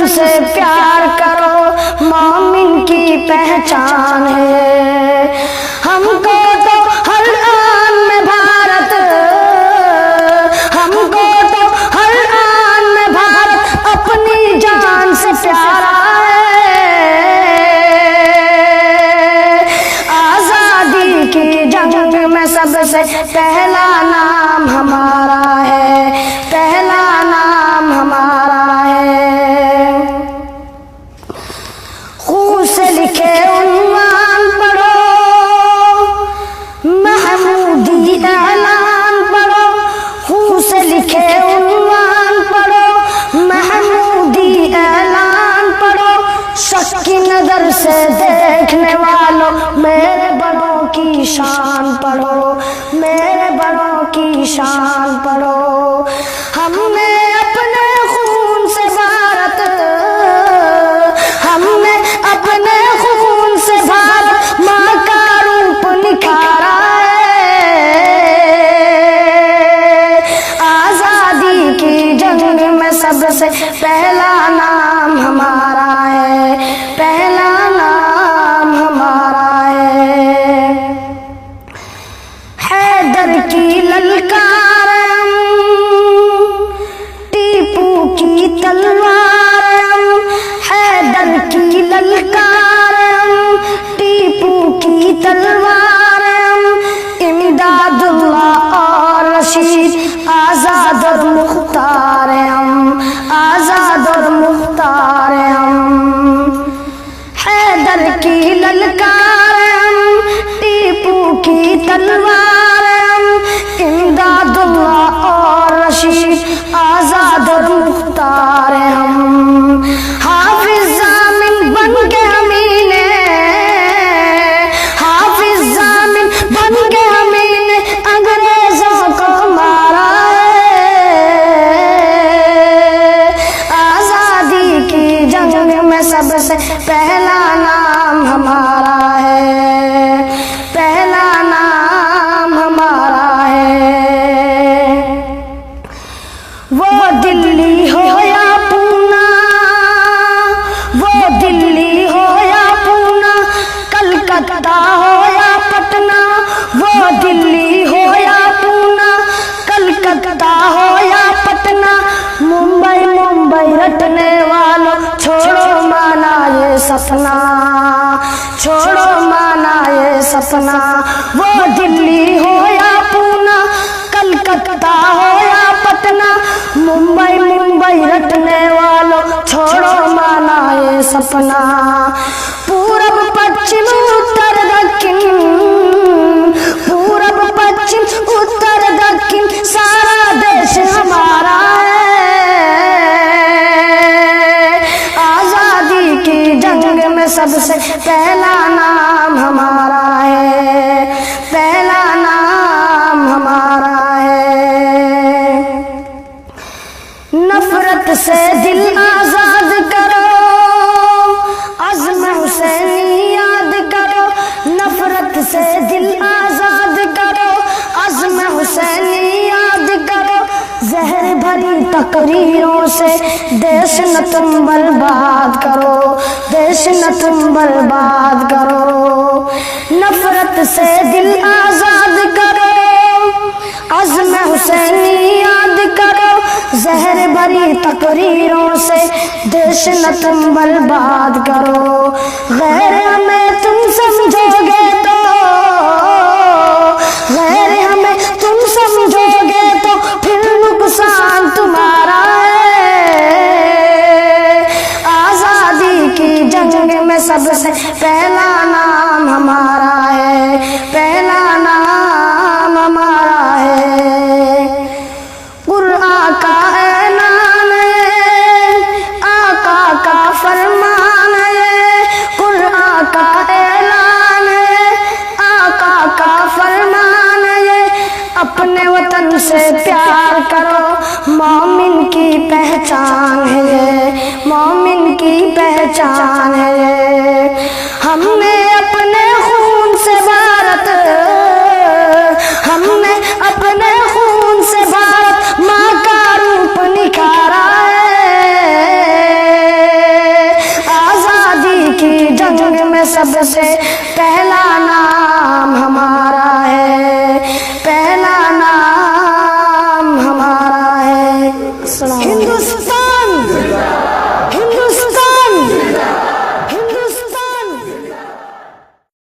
से प्यार करो, मोमिन की पहचान है। हमको तो हर आन में भारत, हमको तो हर आन में भारत अपनी जान से प्यारा है। आजादी की जंग में सबसे पहला नाम हमारा है, पहला नाम हमारा है। खून से लिखे उन्वान पढ़ो, महमूदी ऐलान पढ़ो। खून से लिखे उन्वान पढ़ो, महमूदी ऐलान पढ़ो। शक की नजर से देखने वालों, मेरे बड़ों की शान पढ़ो, मेरे बड़ों की शान पढ़ो। हमने अपने खून से भारत, हमने अपने खून से भारत माँ का रूप निखारा है। आजादी की जंग में सबसे पहला नाम हमारा है, पहला नाम हमारा है। हैदर की ललकार हम, टीपू की तलवार हम। हैदर की ललकार हम, टीपू की तलवार हम। इमदादुल्लाह और रशीद, आजाद और मुख्तार हम, आजाद और मुख्तार हम। हैदर की ललकार हम, टीपू की तलवार हम। इमदादुल्लाह और रशीद, आजाद और मुख्तार हम। हाफिज जामिन बन के हमीने, हाफिज जामिन बन के हमीने अंग्रेजों को मारा है। आजादी की जंग में सबसे पहला नाम हमारा है, पहला नाम हमारा है। वो दिल्ली हो या पूना, वो दिल्ली हो या पूना, कलकत्ता हो या पटना। वो दिल्ली हो या पूना, कलकत्ता हो या पटना। मुंबई मुंबई रटने वालों, छोड़ो माना ये सपना, छोड़ो माना ये सपना। वो दिल्ली हो या पूना, कलकत्ता हो या पटना। मुंबई मुंबई रटने वालों, छोड़ो माना ये सपना। पूरब पश्चिम उत्तर दक्षिण, पूरब पश्चिम उत्तर दक्षिण, सारा देश हमारा है। आजादी की जंग में सबसे पहला नाम हमारा है, पहला नाम हमारा है। नफरत से दिल आजाद करो, अज़्म हुसैनी याद करो। नफरत से दिल आजाद करो, अज़्म हुसैनी याद करो। जहर भरी तकरीरों से देश न तुम बर्बाद करो, देश न तुम बर्बाद करो। नफरत से दिल आजाद करो, अज़्म हुसैनी याद करो। जहर भरी तकरीरों से देश न तुम बर्बाद करो। गैर हमें तुम समझोगे तो, गैर हमें तुम समझोगे तो फिर नुकसान तुम्हारा है। आजादी की जंग में सबसे पहला नाम हमारा है, पहला नाम हमारा है। कुरान का ऐलान है, आका का फरमान है। कुरान का ऐलान है, आका का फरमान है। अपने वतन से प्यार करो, मोमिन की पहचान है ये, मोमिन की पहचान है ये। हमने अपने खून से भारत, हमने अपने खून से भारत माँ का रूप निखारा है। हिंदुस्तान